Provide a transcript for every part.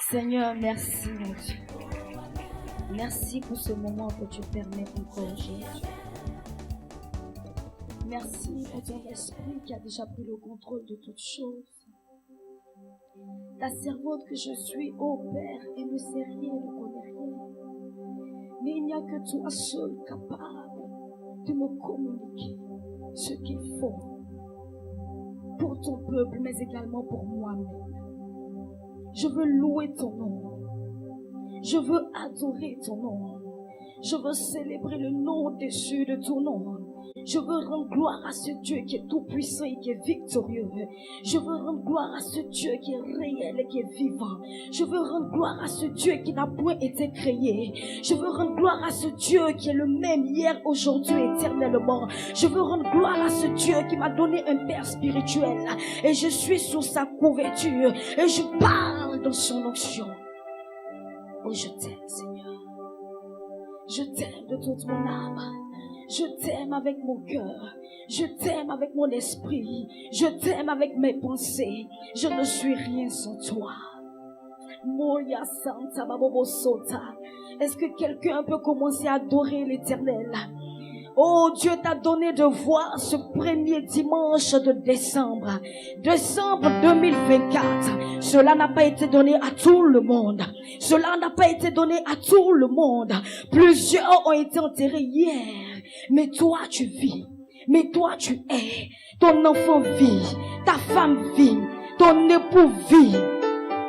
Seigneur, merci mon Dieu. Merci pour ce moment que tu permets encore aujourd'hui. Merci pour ton esprit qui a déjà pris le contrôle de toutes choses. Ta servante que je suis, ô Père, et ne sait rien, ne connaît rien. Mais il n'y a que toi seul capable de me communiquer ce qu'il faut pour ton peuple, mais également pour moi-même. Je veux louer ton nom. Je veux adorer ton nom. Je veux célébrer le nom au-dessus de ton nom. Je veux rendre gloire à ce Dieu qui est tout puissant et qui est victorieux. Je veux rendre gloire à ce Dieu qui est réel et qui est vivant. Je veux rendre gloire à ce Dieu qui n'a point été créé. Je veux rendre gloire à ce Dieu qui est le même hier, aujourd'hui, éternellement. Je veux rendre gloire à ce Dieu qui m'a donné un père spirituel. Et je suis sous sa couverture. Et je parle dans son onction. Oh, je t'aime, Seigneur. Je t'aime de toute mon âme. Je t'aime avec mon cœur. Je t'aime avec mon esprit. Je t'aime avec mes pensées. Je ne suis rien sans toi. Moya Santa Babobo Sota. Est-ce que quelqu'un peut commencer à adorer l'Éternel? Oh, Dieu t'a donné de voir ce premier dimanche de décembre. Décembre 2024. Cela n'a pas été donné à tout le monde. Cela n'a pas été donné à tout le monde. Plusieurs ont été enterrés hier. Mais toi, tu vis. Mais toi, tu es. Ton enfant vit. Ta femme vit. Ton époux vit.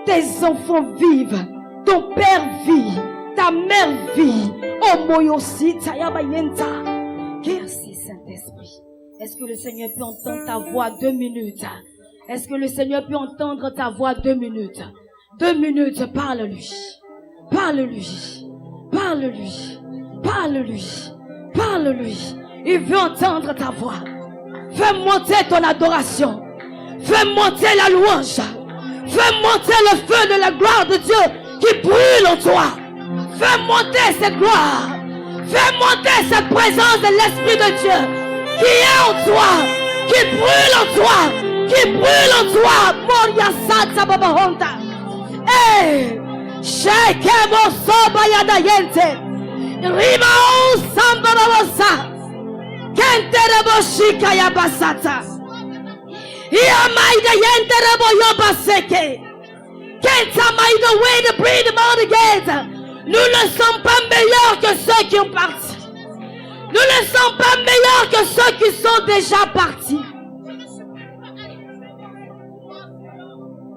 Tes enfants vivent. Ton père vit. Ta mère vit. Oh, Moyosi, Tayabayenta. Merci Saint-Esprit. Est-ce que le Seigneur peut entendre ta voix 2 minutes? Est-ce que le Seigneur peut entendre ta voix 2 minutes? 2 minutes, parle-lui. Parle-lui. Parle-lui. Parle-lui. Parle-lui. Il veut entendre ta voix. Fais monter ton adoration. Fais monter la louange. Fais monter le feu de la gloire de Dieu qui brûle en toi. Fais monter cette gloire. Fais monter cette présence de l'Esprit de Dieu qui est en toi, qui brûle en toi, qui brûle en toi. Moria Santa Baba Honda. Hey! Shekemo Soba Yadayente. Rimao Samba Babosa. Kenterebo Shika Yabasata. Yamaida Yenterebo Yobaseke. Kentamaida way to breathe them all together. Nous ne sommes pas meilleurs que ceux qui ont parti. Nous ne sommes pas meilleurs que ceux qui sont déjà partis.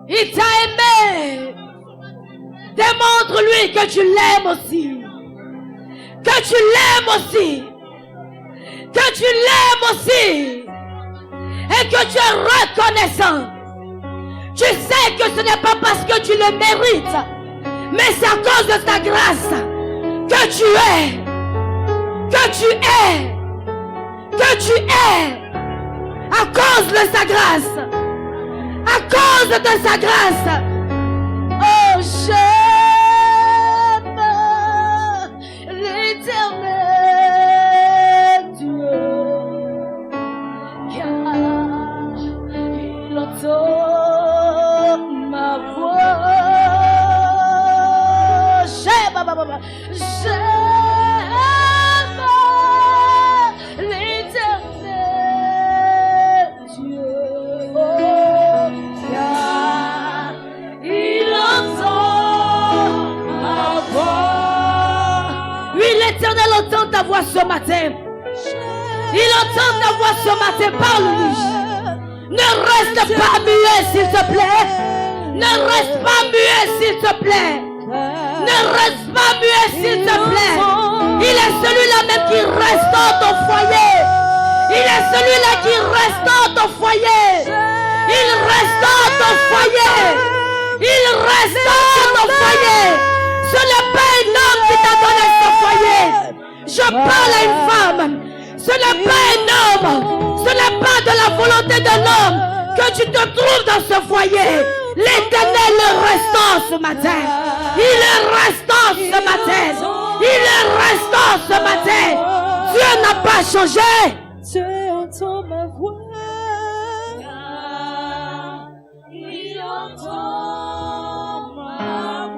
Il t'a aimé. Démontre-lui que tu l'aimes aussi. Que tu l'aimes aussi. Que tu l'aimes aussi. Et que tu es reconnaissant. Tu sais que ce n'est pas parce que tu le mérites. Mais c'est à cause de ta grâce que tu es. Que tu es. Que tu es. À cause de sa grâce. À cause de sa grâce. Oh, j'aime l'Éternel Dieu. Car il entend ma voix. J'aime l'Éternel Dieu, oh, car il entend ma voix. Oui, l'Éternel entend ta voix ce matin. Il entend ta voix ce matin. Parle-lui. Ne reste pas muet, s'il te plaît. Ne reste pas muet, s'il te plaît. Ne reste pas muet, s'il te plaît. Il est celui-là même qui reste dans ton foyer. Il est celui-là qui reste dans ton foyer. Il reste dans ton foyer. Il reste dans ton foyer. Ce n'est pas un homme qui t'a donné ce foyer. Je parle à une femme. Ce n'est pas un homme. Ce n'est pas de la volonté de l'homme que tu te trouves dans ce foyer. L'Éternel est restant ce matin. Il est restant ce matin. Il est restant ce matin. Dieu n'a pas changé. Dieu entend ma voix. Il entend ma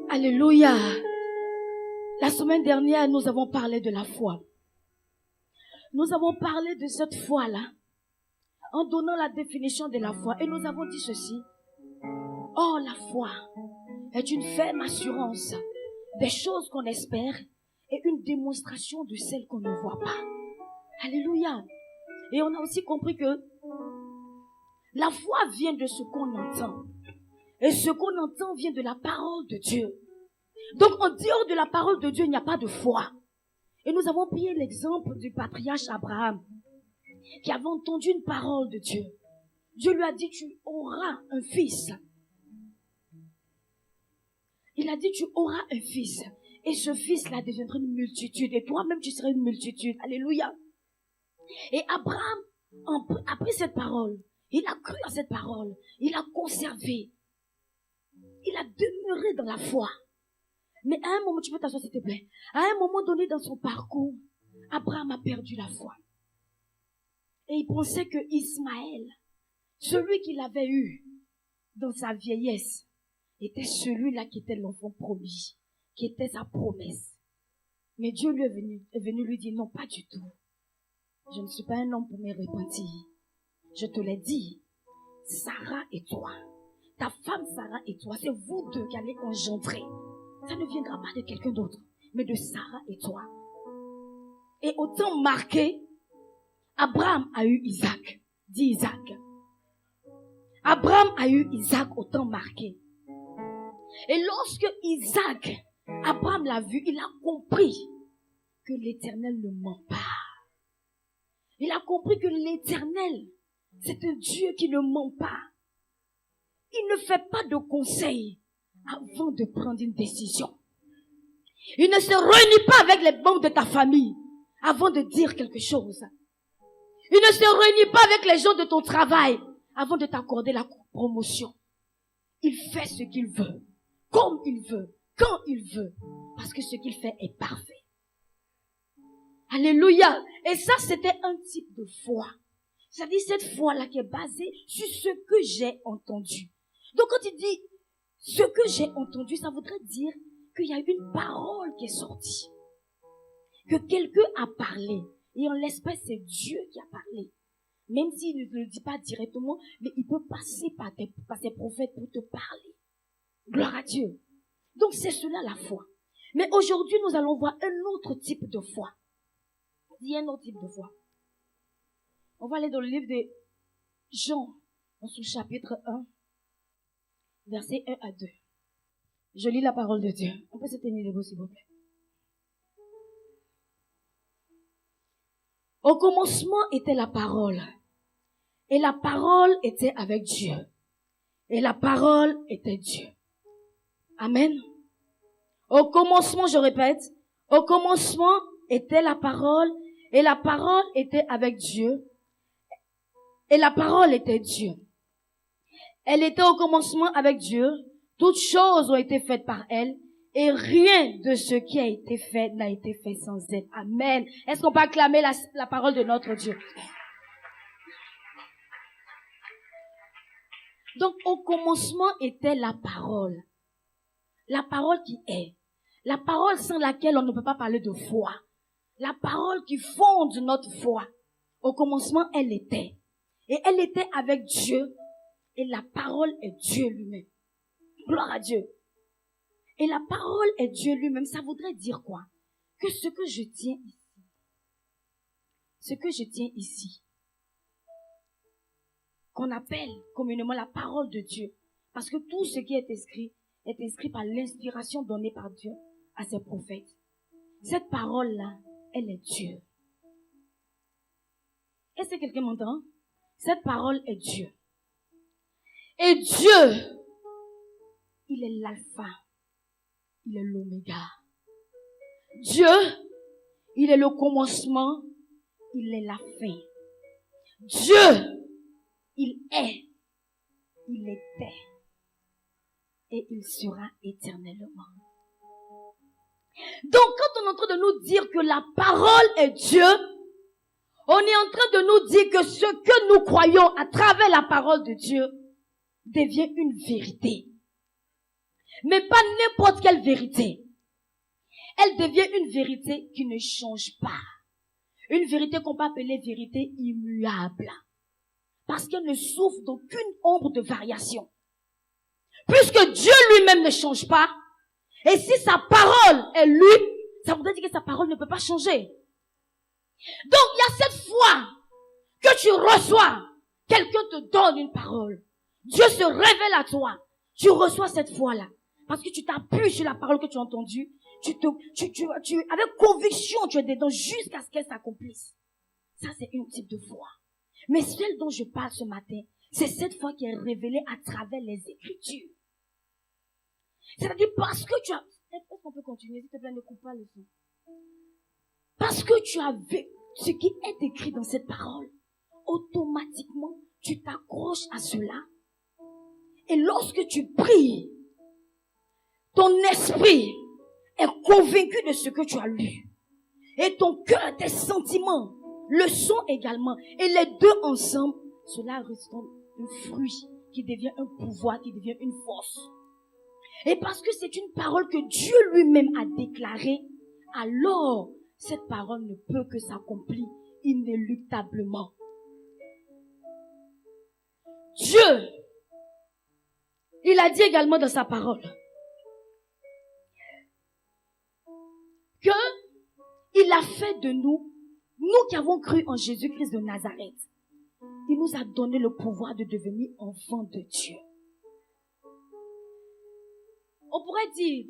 Alléluia. La semaine dernière, nous avons parlé de la foi. Nous avons parlé de cette foi-là en donnant la définition de la foi. Et nous avons dit ceci. Oh, la foi est une ferme assurance des choses qu'on espère et une démonstration de celles qu'on ne voit pas. Alléluia. Et on a aussi compris que la foi vient de ce qu'on entend. Et ce qu'on entend vient de la parole de Dieu. Donc, en dehors de la parole de Dieu, il n'y a pas de foi. Et nous avons pris l'exemple du patriarche Abraham, qui avait entendu une parole de Dieu. Dieu lui a dit, tu auras un fils. Il a dit, tu auras un fils. Et ce fils-là deviendra une multitude. Et toi-même, tu seras une multitude. Alléluia. Et Abraham a pris cette parole. Il a cru à cette parole. Il a conservé. Il a demeuré dans la foi. Mais à un moment, tu peux t'asseoir s'il te plaît. À un moment donné dans son parcours, Abraham a perdu la foi. Et il pensait que Ismaël, celui qu'il avait eu dans sa vieillesse, était celui-là qui était l'enfant promis, qui était sa promesse. Mais Dieu lui est venu lui dire, non, pas du tout. Je ne suis pas un homme pour me repentir. Je te l'ai dit, Sarah et toi, ta femme Sarah et toi, c'est vous deux qui allez engendrer. Ça ne viendra pas de quelqu'un d'autre, mais de Sarah et toi. Et au temps marqué, Abraham a eu Isaac. Dis Isaac. Abraham a eu Isaac au temps marqué. Et lorsque Isaac, Abraham l'a vu, il a compris que l'Éternel ne ment pas. Il a compris que l'Éternel, c'est un Dieu qui ne ment pas. Il ne fait pas de conseils avant de prendre une décision. Il ne se réunit pas avec les membres de ta famille avant de dire quelque chose. Il ne se réunit pas avec les gens de ton travail avant de t'accorder la promotion. Il fait ce qu'il veut, comme il veut, quand il veut, parce que ce qu'il fait est parfait. Alléluia. Et ça, c'était un type de foi. C'est-à-dire cette foi-là qui est basée sur ce que j'ai entendu. Donc quand il dit ce que j'ai entendu, ça voudrait dire qu'il y a une parole qui est sortie. Que quelqu'un a parlé. Et en l'espèce, c'est Dieu qui a parlé. Même s'il ne le dit pas directement, mais il peut passer par ses prophètes pour te parler. Gloire à Dieu. Donc c'est cela la foi. Mais aujourd'hui, nous allons voir un autre type de foi. Dis un autre type de foi. On va aller dans le livre de Jean, dans son chapitre 1, versets 1 à 2. Je lis la parole de Dieu. On peut se tenir debout, s'il vous plaît. Au commencement était la parole. Et la parole était avec Dieu. Et la parole était Dieu. Amen. Au commencement, je répète, au commencement était la parole. Et la parole était avec Dieu. Et la parole était Dieu. Elle était au commencement avec Dieu. Toutes choses ont été faites par elle. Et rien de ce qui a été fait n'a été fait sans elle. Amen. Est-ce qu'on peut acclamer la parole de notre Dieu? Donc, au commencement était la parole. La parole qui est. La parole sans laquelle on ne peut pas parler de foi. La parole qui fonde notre foi. Au commencement, elle était. Et elle était avec Dieu. Et la parole est Dieu lui-même. Gloire à Dieu. Et la parole est Dieu lui-même. Ça voudrait dire quoi? Que ce que je tiens ici, qu'on appelle communément la parole de Dieu. Parce que tout ce qui est écrit par l'inspiration donnée par Dieu à ses prophètes. Cette parole-là, elle est Dieu. Est-ce que quelqu'un m'entend? Cette parole est Dieu. Et Dieu, il est l'alpha, il est l'oméga. Dieu, il est le commencement, il est la fin. Dieu, il est, il était et il sera éternellement. Donc, quand on est en train de nous dire que la parole est Dieu, on est en train de nous dire que ce que nous croyons à travers la parole de Dieu devient une vérité. Mais pas n'importe quelle vérité. Elle devient une vérité qui ne change pas. Une vérité qu'on peut appeler vérité immuable. Parce qu'elle ne souffre d'aucune ombre de variation. Puisque Dieu lui-même ne change pas, et si sa parole est lue, ça voudrait dire que sa parole ne peut pas changer. Donc il y a cette foi que tu reçois. Quelqu'un te donne une parole. Dieu se révèle à toi. Tu reçois cette foi-là. Parce que tu t'appuies sur la parole que tu as entendue. Avec conviction, tu es dedans jusqu'à ce qu'elle s'accomplisse. Ça, c'est un type de foi. Mais celle dont je parle ce matin, c'est cette foi qui est révélée à travers les Écritures. C'est-à-dire parce que tu as... Est-ce qu'on peut continuer? S'il te plaît, ne coupe pas le son. Parce que tu as vu ce qui est écrit dans cette parole, automatiquement, tu t'accroches à cela. Et lorsque tu pries, ton esprit est convaincu de ce que tu as lu. Et ton cœur, tes sentiments, le sont également. Et les deux ensemble, cela ressemble un fruit qui devient un pouvoir, qui devient une force. Et parce que c'est une parole que Dieu lui-même a déclarée, alors cette parole ne peut que s'accomplir inéluctablement. Dieu, il a dit également dans sa parole que il a fait de nous, nous qui avons cru en Jésus-Christ de Nazareth, il nous a donné le pouvoir de devenir enfants de Dieu. On pourrait dire,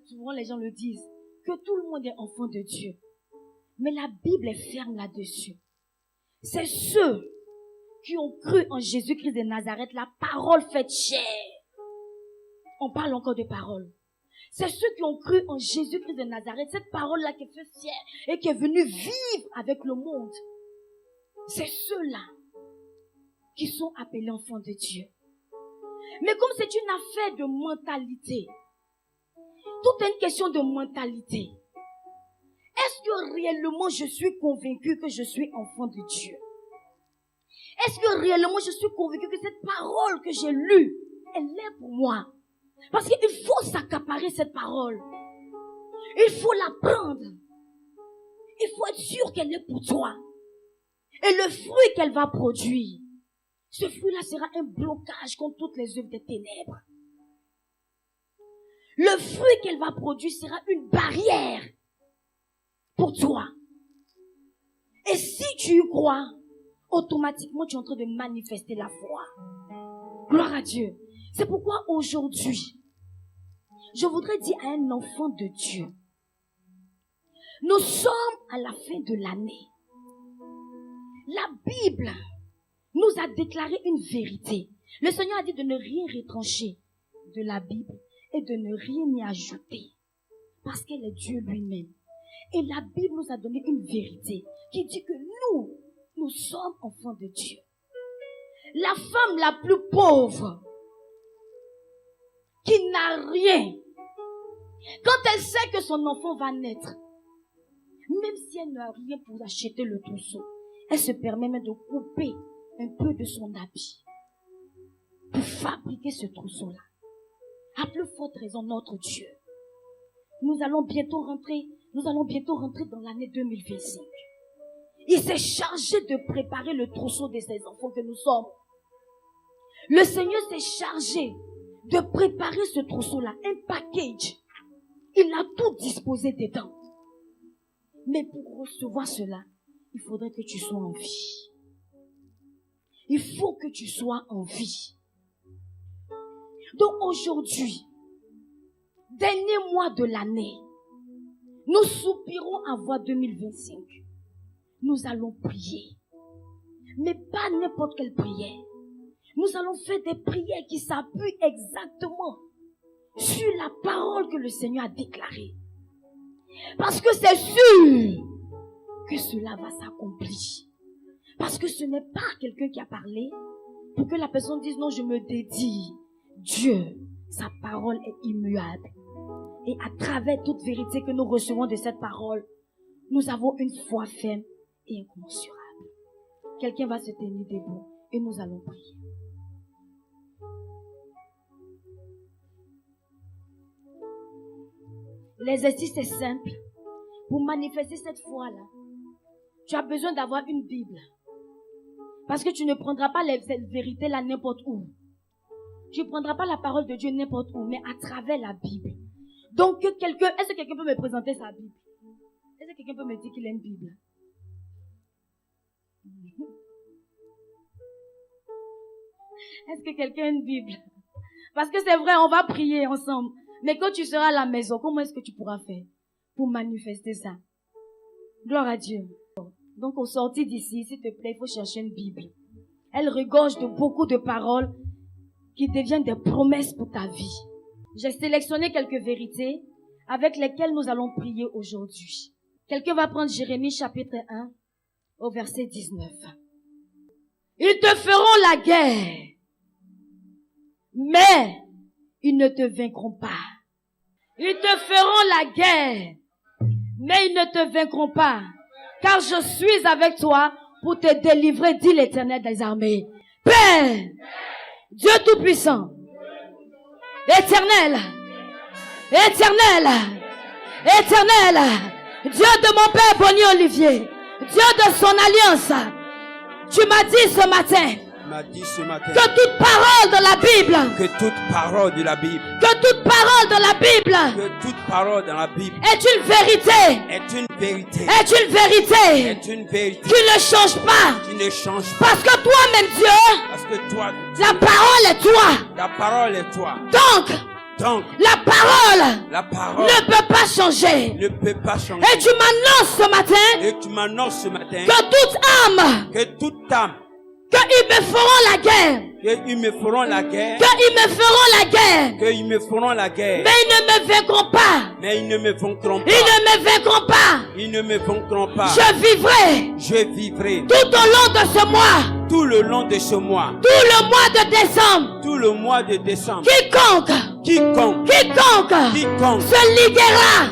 souvent les gens le disent, que tout le monde est enfant de Dieu. Mais la Bible est ferme là-dessus. C'est ceux qui ont cru en Jésus-Christ de Nazareth, la parole faite chair. On parle encore de parole. C'est ceux qui ont cru en Jésus-Christ de Nazareth, cette parole-là qui est faite chair et qui est venue vivre avec le monde. C'est ceux-là qui sont appelés enfants de Dieu. Mais comme c'est une affaire de mentalité, tout est une question de mentalité. Est-ce que réellement je suis convaincu que je suis enfant de Dieu? Est-ce que réellement je suis convaincu que cette parole que j'ai lue, elle est pour moi? Parce qu'il faut s'accaparer cette parole. Il faut la prendre. Il faut être sûr qu'elle est pour toi. Et le fruit qu'elle va produire, ce fruit-là sera un blocage contre toutes les œuvres des ténèbres. Le fruit qu'elle va produire sera une barrière pour toi. Et si tu y crois, automatiquement tu es en train de manifester la foi. Gloire à Dieu. C'est pourquoi aujourd'hui, je voudrais dire à un enfant de Dieu, nous sommes à la fin de l'année. La Bible nous a déclaré une vérité. Le Seigneur a dit de ne rien retrancher de la Bible et de ne rien y ajouter. Parce qu'elle est Dieu lui-même. Et la Bible nous a donné une vérité qui dit que nous sommes enfants de Dieu. La femme la plus pauvre, qui n'a rien, quand elle sait que son enfant va naître, même si elle n'a rien pour acheter le trousseau, elle se permet même de couper un peu de son habit pour fabriquer ce trousseau-là. À plus forte raison, notre Dieu. Nous allons bientôt rentrer dans l'année 2025. Il s'est chargé de préparer le trousseau de ses enfants que nous sommes. Le Seigneur s'est chargé de préparer ce trousseau-là, un package. Il a tout disposé dedans. Mais pour recevoir cela, il faudrait que tu sois en vie. Il faut que tu sois en vie. Donc aujourd'hui, dernier mois de l'année, nous soupirons à voir 2025. Nous allons prier. Mais pas n'importe quelle prière. Nous allons faire des prières qui s'appuient exactement sur la parole que le Seigneur a déclarée. Parce que c'est sûr que cela va s'accomplir. Parce que ce n'est pas quelqu'un qui a parlé, pour que la personne dise non, je me dédie. Dieu, sa parole est immuable. Et à travers toute vérité que nous recevons de cette parole, nous avons une foi ferme et incommensurable. Quelqu'un va se tenir debout et nous allons prier. L'exercice est simple. Pour manifester cette foi-là, tu as besoin d'avoir une Bible. Parce que tu ne prendras pas cette vérité-là n'importe où. Tu ne prendras pas la parole de Dieu n'importe où, mais à travers la Bible. Donc, est-ce que quelqu'un peut me présenter sa Bible? Est-ce que quelqu'un peut me dire qu'il a une Bible? Est-ce que quelqu'un a une Bible? Parce que c'est vrai, on va prier ensemble. Mais quand tu seras à la maison, comment est-ce que tu pourras faire pour manifester ça? Gloire à Dieu. Donc, au sortir d'ici, s'il te plaît, il faut chercher une Bible. Elle regorge de beaucoup de paroles qui deviennent des promesses pour ta vie. J'ai sélectionné quelques vérités avec lesquelles nous allons prier aujourd'hui. Quelqu'un va prendre Jérémie chapitre 1 au verset 19. Ils te feront la guerre, mais ils ne te vaincront pas. Ils te feront la guerre, mais ils ne te vaincront pas. Car je suis avec toi pour te délivrer, dit l'Éternel des armées. Père, Dieu Tout-Puissant, Éternel, Éternel, Éternel, Dieu de mon Père Bonnie Olivier, Dieu de son alliance, tu m'as dit ce matin que toute parole de la Bible, que toute parole de la Bible, que toute parole de la Bible, que toute parole dans la Bible est une vérité, est une vérité, est une vérité, est une vérité qui ne change pas, qui ne change pas. parce que toi-même Dieu, Parce que toi, la parole est toi. la parole est toi. Donc, la parole ne peut pas changer. Ne peut pas changer. Et tu m'annonces ce matin, Et tu m'annonces ce matin que toute âme, qu'ils me feront la guerre, qu'ils me feront la guerre, qu'ils me feront la guerre, qu'ils me feront la guerre, mais ils ne me vaincront pas. mais ils ne me vaincront pas. Ils ne me vaincront pas. Ils ne me vaincront pas. Je vivrai tout au long de ce mois, tout le long de ce mois, tout le mois de décembre, tout le mois de décembre. Quiconque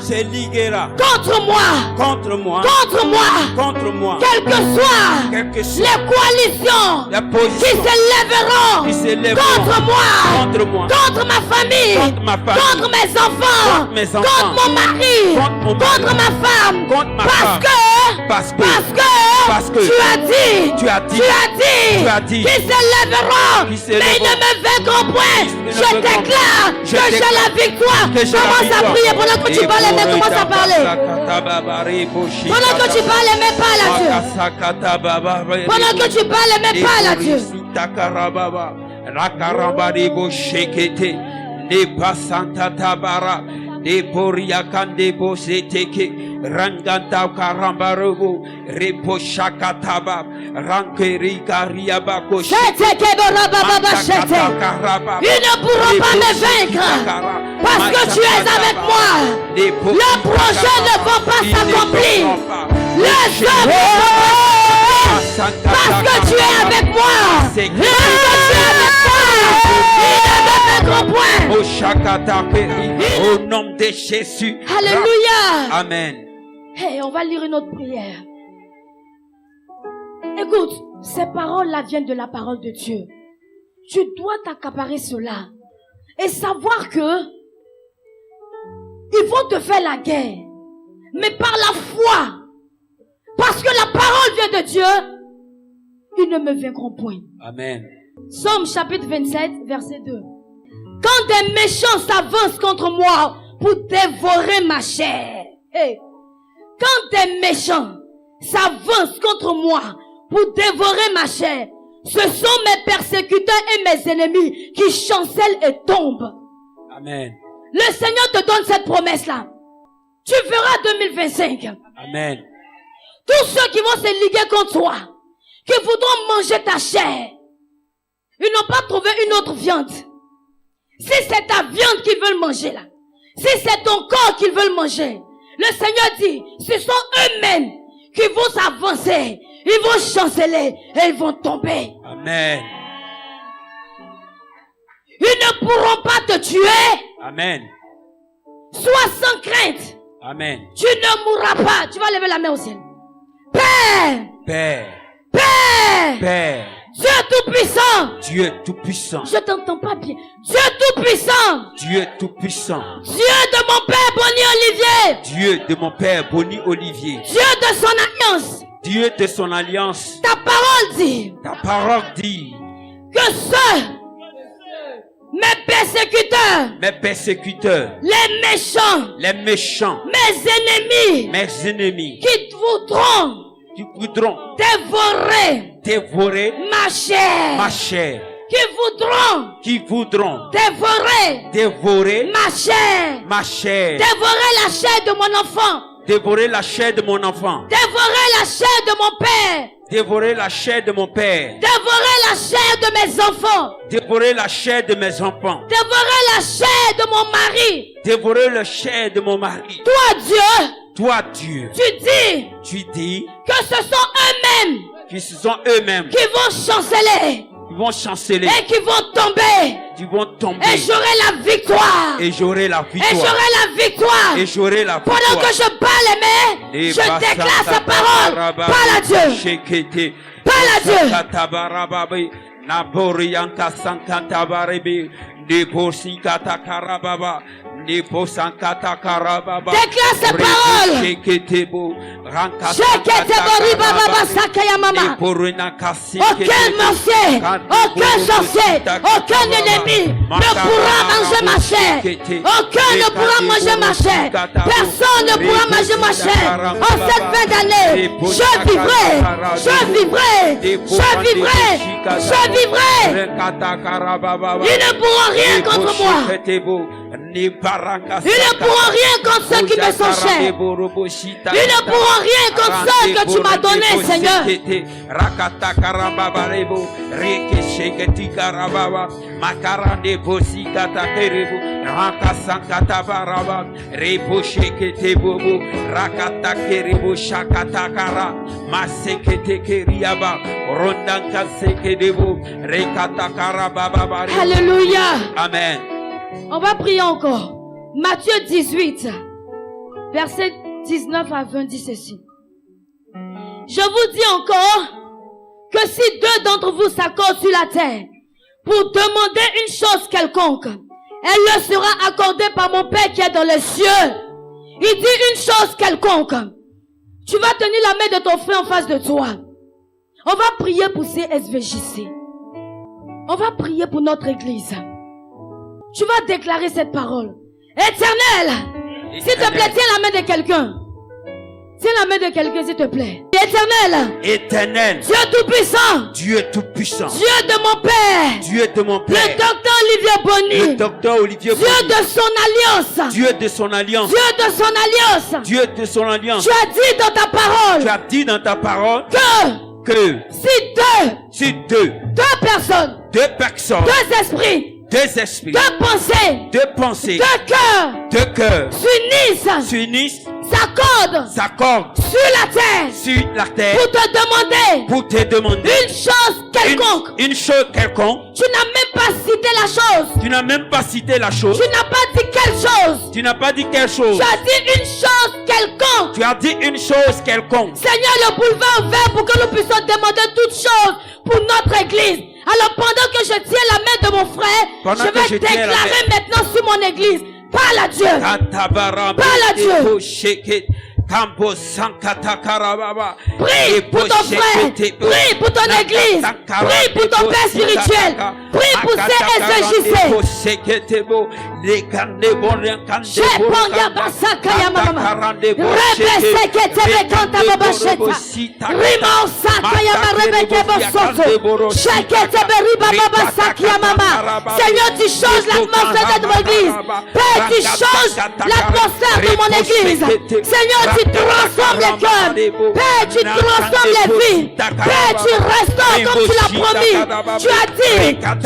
se liguera contre moi, quelles que soient les coalitions la position qui s'élèveront contre moi, contre ma famille, contre mes enfants, contre mon mari, contre ma femme, parce que tu as dit qu'ils s'élèveront, mais ils ne me vaincront point. Je déclare que j'ai la victoire. Commence à prier pendant que tu parles, mais commence à parler. Pendant que tu parles, mais parle à Dieu. Pendant que tu parles, mais parle à Dieu. De Boria Kande Boseteke Ranganta Karambarobo Repo Shakataba Rankeri Kariabako. Ils ne pourront pas me vaincre parce que tu es avec moi. Le projet ne va pas s'accomplir. Les œuvres parce que tu es avec moi. Parce que tu es avec moi. Au nom de Jésus. Alléluia. Amen. Hey, on va lire une autre prière. Écoute, ces paroles-là viennent de la parole de Dieu. Tu dois t'accaparer cela et savoir que ils vont te faire la guerre, mais par la foi, parce que la parole vient de Dieu, ils ne me vaincront point. Amen. Psaume chapitre 27, verset 2. Quand des méchants s'avancent contre moi pour dévorer ma chair. Hey. Quand des méchants s'avancent contre moi pour dévorer ma chair, ce sont mes persécuteurs et mes ennemis qui chancellent et tombent. Amen. Le Seigneur te donne cette promesse-là. Tu verras 2025. Amen. Tous ceux qui vont se liguer contre toi, qui voudront manger ta chair, ils n'ont pas trouvé une autre viande. Si c'est ta viande qu'ils veulent manger là, si c'est ton corps qu'ils veulent manger, le Seigneur dit, ce sont eux-mêmes qui vont s'avancer, ils vont chanceler et ils vont tomber. Amen. Ils ne pourront pas te tuer. Amen. Sois sans crainte. Amen. Tu ne mourras pas. Tu vas lever la main au ciel. Père. Père. Père. Père. Dieu Tout-Puissant. Dieu Tout-Puissant. Je t'entends pas bien. Dieu Tout-Puissant. Dieu Tout-Puissant. Dieu de mon Père Bonnie Olivier. Dieu de mon Père Bonnie Olivier. Dieu de son alliance. Dieu de son alliance. Ta parole dit. Ta parole dit Que ceux, mes persécuteurs, les méchants, mes ennemis, qui voudront dévorer ma chair, qui voudront dévorer ma chair, dévorer la chair de mon enfant, dévorer la chair de mon enfant, dévorer la chair de mon père, dévorer la chair de mon père, dévorer la chair de mes enfants, dévorer la chair de mes enfants, dévorer la chair de mon mari, dévorer la chair de mon mari. Toi Dieu, tu dis que ce sont eux-mêmes qui vont chanceler et qui vont tomber. Et j'aurai la victoire. Pendant que je parle, je déclare sa parole. Parle à Dieu. Déclare sa parole. Aucun sorcier, aucun ennemi ne pourra manger ma chair. Aucun ne pourra manger ma chair. Personne ne pourra manger ma chair. En cette fin d'année, je vivrai. Ils ne pourront rien contre moi. Ils ne pourront rien contre ceux qui me sont chers. Ils ne pourront rien contre ceux que tu m'as donnés, Seigneur. Alléluia. Amen. On va prier encore. Matthieu 18, verset 19 à 20 dit ceci. Je vous dis encore que si deux d'entre vous s'accordent sur la terre pour demander une chose quelconque, elle leur sera accordée par mon Père qui est dans les cieux. Il dit une chose quelconque. Tu vas tenir la main de ton frère en face de toi. On va prier pour ces SVJC. On va prier pour notre église. Tu vas déclarer cette parole. Éternel, s'il te plaît, tiens la main de quelqu'un. Tiens la main de quelqu'un, s'il te plaît. Éternel, Dieu Tout-Puissant, Dieu Tout-Puissant, Dieu de mon Père, le docteur Olivier Bonnie, Dieu de son alliance, Dieu de son alliance, tu as dit dans ta parole, que si deux personnes, deux esprits, deux pensées, deux cœurs s'unissent, s'accordent sur la terre pour te demander une chose quelconque. Tu n'as même pas cité la chose. Tu n'as pas dit quelle chose. Tu as dit une chose quelconque. Seigneur, le boulevard ouvert pour que nous puissions demander toutes choses pour notre église. Alors pendant que je tiens la main de mon frère, je vais déclarer maintenant sur mon église. Parle à Dieu. Prie pour ton frère, prie pour ton église, prie pour ton père spirituel, prie pour ces SVJC. Seigneur, tu changes l'atmosphère de mon église. Père, tu changes l'atmosphère de mon église. Seigneur, tu transformes les cœurs. Père, tu transformes les vies. Père, tu restaures comme tu l'as promis. Tu as dit que quand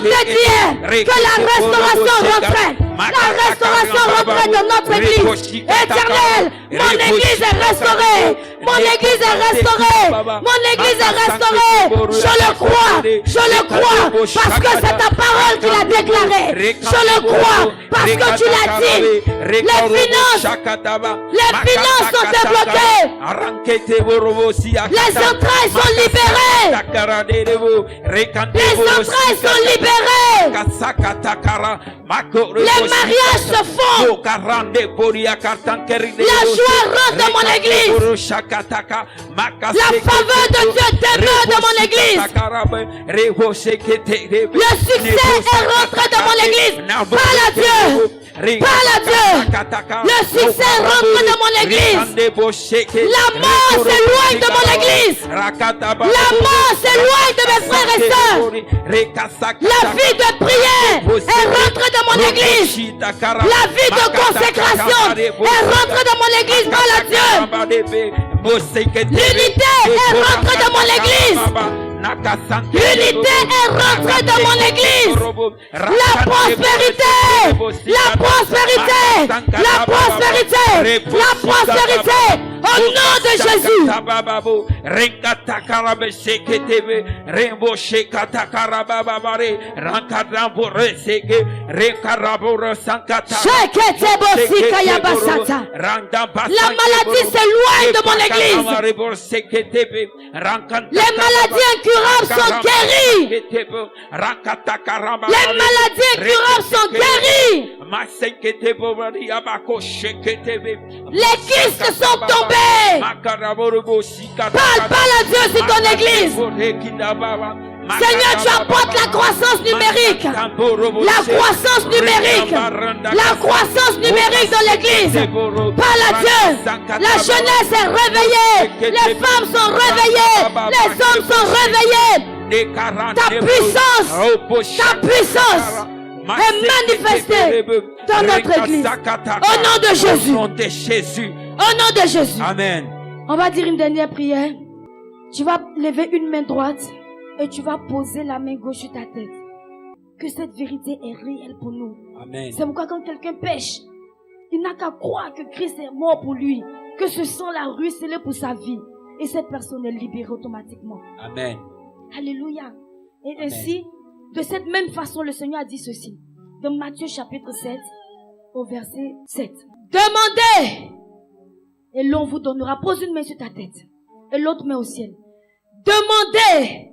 tu dis que la restauration rentrait, La restauration rentre dans notre église. Éternel, mon église est restaurée. Mon église est restaurée. Mon église est restaurée. Je le crois. Je le crois. Parce que c'est ta parole qui l'a déclaré. Je le crois. Parce que tu l'as dit. Les finances sont débloquées. Les entrailles sont libérées. Les entrailles sont libérées. Les mariages se font. La joie rentre dans mon église. La faveur de Dieu demeure dans mon église. Le succès est rentré dans mon église. Parle à Dieu. Parle à Dieu. Le succès rentre dans mon église. La mort s'éloigne de mon église. La mort s'éloigne de mes frères et sœurs. La vie de prière est rentrée dans mon église. La vie de consécration est rentrée dans mon église. Parle à Dieu. L'unité est rentrée dans mon église. L'unité est rentrée dans mon église. La prospérité. La prospérité. La prospérité. La prospérité. Au nom de Jésus. La maladie s'éloigne de mon église. Les maladies incurables sont guéries. Les maladies incurables sont guéries. Les kystes sont tombés. Parle à Dieu, c'est ton église. Seigneur, tu apportes la croissance numérique. La croissance numérique. La croissance numérique dans l'église. Parle à Dieu. La jeunesse est réveillée. Les femmes sont réveillées. Les hommes sont réveillés. Ta puissance est manifestée dans notre église. Au nom de Jésus. Au nom de Jésus. Amen. On va dire une dernière prière. Tu vas lever une main droite et tu vas poser la main gauche sur ta tête. Que cette vérité est réelle pour nous. Amen. C'est pourquoi quand quelqu'un pêche, il n'a qu'à croire que Christ est mort pour lui, que ce sang l'a ruisselé pour sa vie. Et cette personne est libérée automatiquement. Amen. Alléluia. Et ainsi, de cette même façon, le Seigneur a dit ceci. Dans Matthieu chapitre 7, au verset 7. Demandez et l'on vous donnera. Pose une main sur ta tête et l'autre main au ciel. Demandez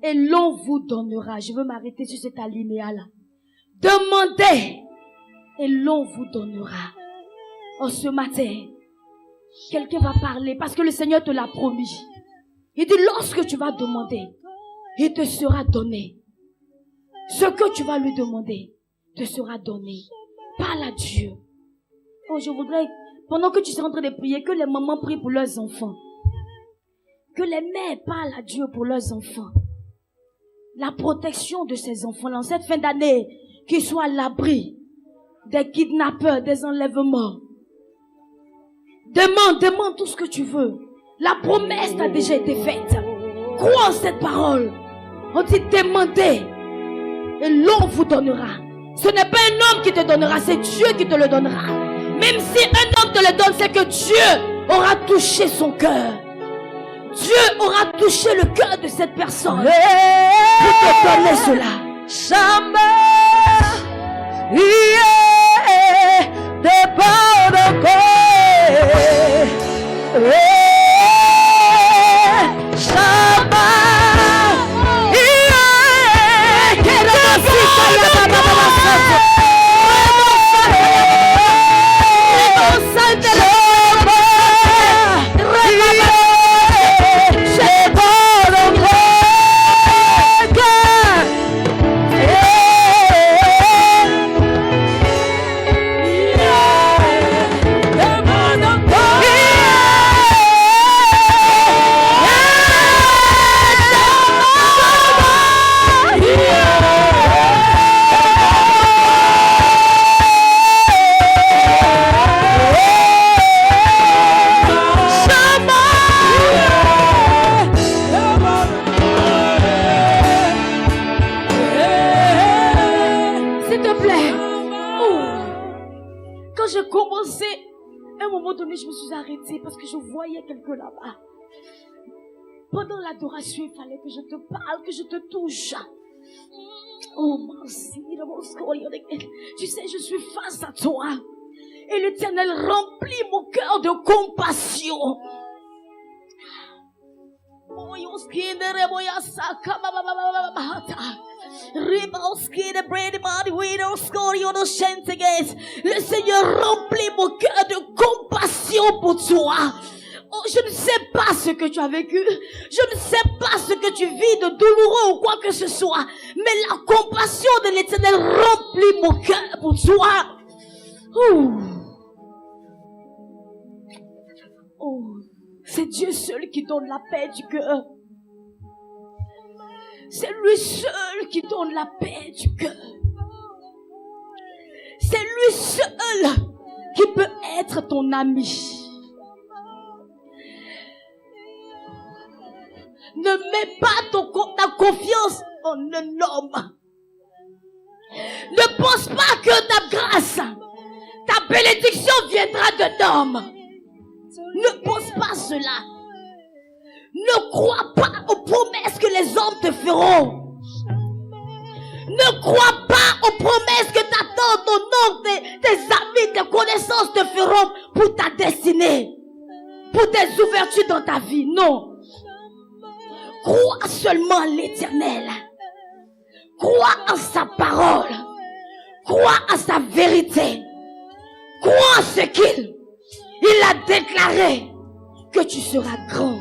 et l'on vous donnera. Je veux m'arrêter sur cet alinéa-là. Demandez et l'on vous donnera. Oh, ce matin, quelqu'un va parler parce que le Seigneur te l'a promis. Il dit, lorsque tu vas demander, il te sera donné. Ce que tu vas lui demander te sera donné. Parle à Dieu. Oh, je voudrais, pendant que tu seras en train de prier, que les mamans prient pour leurs enfants. Que les mères parlent à Dieu pour leurs enfants. La protection de ces enfants-là, en cette fin d'année, qu'ils soient à l'abri des kidnappeurs, des enlèvements. Demande tout ce que tu veux. La promesse t'a déjà été faite. Crois en cette parole. On dit demandez et l'on vous donnera. Ce n'est pas un homme qui te donnera, c'est Dieu qui te le donnera. Même si un homme te le donne, c'est que Dieu aura touché son cœur. Dieu aura touché le cœur de cette personne pour te donner cela. suis arrêtée parce que je voyais quelqu'un là-bas. Pendant l'adoration, il fallait que je te parle, que je te touche. Oh, merci. Tu sais, je suis face à toi. Et l'Éternel remplit mon cœur de compassion. Le Seigneur remplit mon cœur de compassion pour toi. Oh, je ne sais pas ce que tu as vécu. Je ne sais pas ce que tu vis de douloureux ou quoi que ce soit. Mais la compassion de l'Éternel remplit mon cœur pour toi. Oh, c'est Dieu seul qui donne la paix du cœur. C'est lui seul qui donne la paix du cœur. C'est lui seul qui peut être ton ami. Ne mets pas ta confiance en un homme. Ne pense pas que ta grâce, ta bénédiction viendra d'un homme. Ne pense pas cela. Ne crois pas aux promesses que les hommes te feront. Ne crois pas aux promesses que ta tante, ton oncle, tes amis, tes connaissances te feront pour ta destinée, pour tes ouvertures dans ta vie. Non. Crois seulement en l'Éternel. Crois en sa parole. Crois en sa vérité. Crois en ce qu'il a déclaré, que tu seras grand.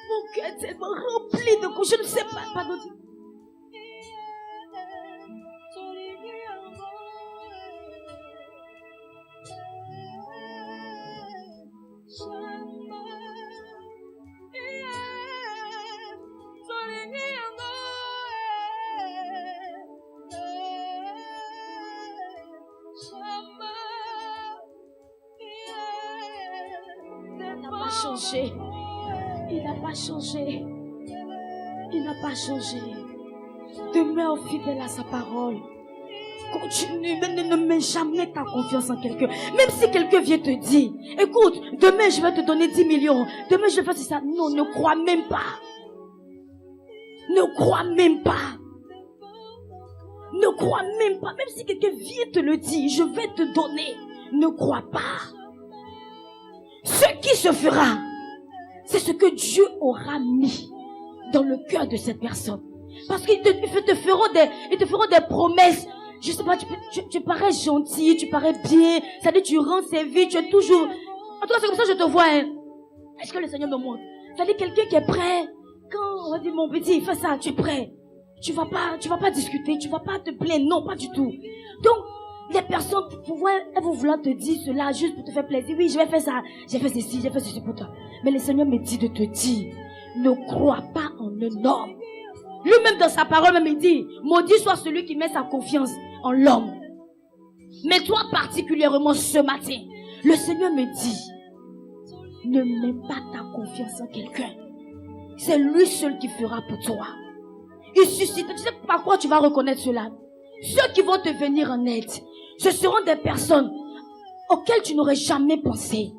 Mon cœur est tellement rempli de coups. Je ne sais pas. Pardon. Il n'a pas changé. Il n'a pas changé. Demeure fidèle à sa parole. Continue, mais ne mets jamais ta confiance en quelqu'un. Même si quelqu'un vient te dire, écoute, demain je vais te donner 10 millions. Demain je vais faire ça. Non, ne crois même pas. Ne crois même pas. Ne crois même pas. Même si quelqu'un vient te le dire, je vais te donner. Ne crois pas. Ce qui se fera, c'est ce que Dieu aura mis dans le cœur de cette personne. Parce qu'ils te feront des promesses. Je sais pas, tu parais gentil, tu parais bien, ça dit tu rends service, tu es toujours... En tout cas, c'est comme ça que je te vois. Hein. Est-ce que le Seigneur me montre? Ça dit quelqu'un qui est prêt. Quand on va dire, mon petit, fais ça, tu es prêt. Tu vas pas discuter, tu vas pas te plaindre, non, pas du tout. Donc, les personnes, elles vont vouloir te dire cela juste pour te faire plaisir. Oui, je vais faire ça, j'ai fait ceci pour toi. Mais le Seigneur me dit de te dire, ne crois pas en un homme. Lui-même dans sa parole, même il dit, maudit soit celui qui met sa confiance en l'homme. Mais toi particulièrement ce matin, le Seigneur me dit, ne mets pas ta confiance en quelqu'un. C'est lui seul qui fera pour toi. Il suscite, tu sais par quoi tu vas reconnaître cela? Ceux qui vont te venir en aide, ce seront des personnes auxquelles tu n'aurais jamais pensé.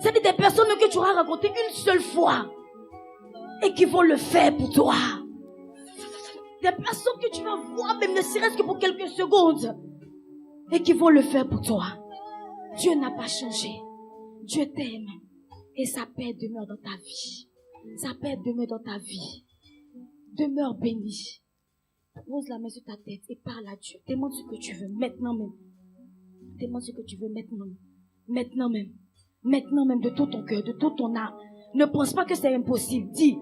C'est des personnes que tu auras rencontrées une seule fois et qui vont le faire pour toi. Des personnes que tu vas voir même ne serait-ce que pour quelques secondes et qui vont le faire pour toi. Dieu n'a pas changé. Dieu t'aime et sa paix demeure dans ta vie. Sa paix demeure dans ta vie. Demeure béni. Pose la main sur ta tête et parle à Dieu. Demande ce que tu veux maintenant même. Demande ce que tu veux maintenant. Maintenant même. Maintenant même de tout ton cœur, de toute ton âme. Ne pense pas que c'est impossible. Dis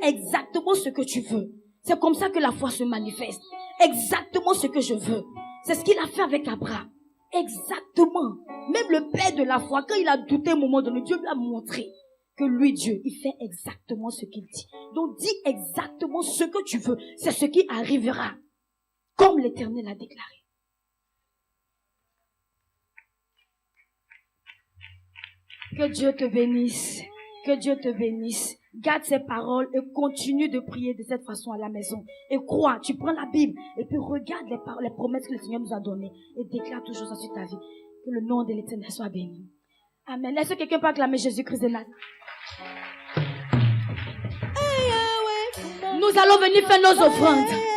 exactement ce que tu veux. C'est comme ça que la foi se manifeste. Exactement ce que je veux. C'est ce qu'il a fait avec Abraham. Exactement. Même le père de la foi, quand il a douté au moment donné, Dieu lui a montré que lui, Dieu, il fait exactement ce qu'il dit. Donc dis exactement ce que tu veux. C'est ce qui arrivera. Comme l'Éternel a déclaré. Que Dieu te bénisse. Que Dieu te bénisse. Garde ces paroles et continue de prier de cette façon à la maison. Et crois, tu prends la Bible et puis regarde les promesses que le Seigneur nous a données et déclare toujours ça sur ta vie. Que le nom de l'Éternel soit béni. Amen. Est-ce que quelqu'un peut acclamer Jésus-Christ de Nazareth? Nous allons venir faire nos offrandes.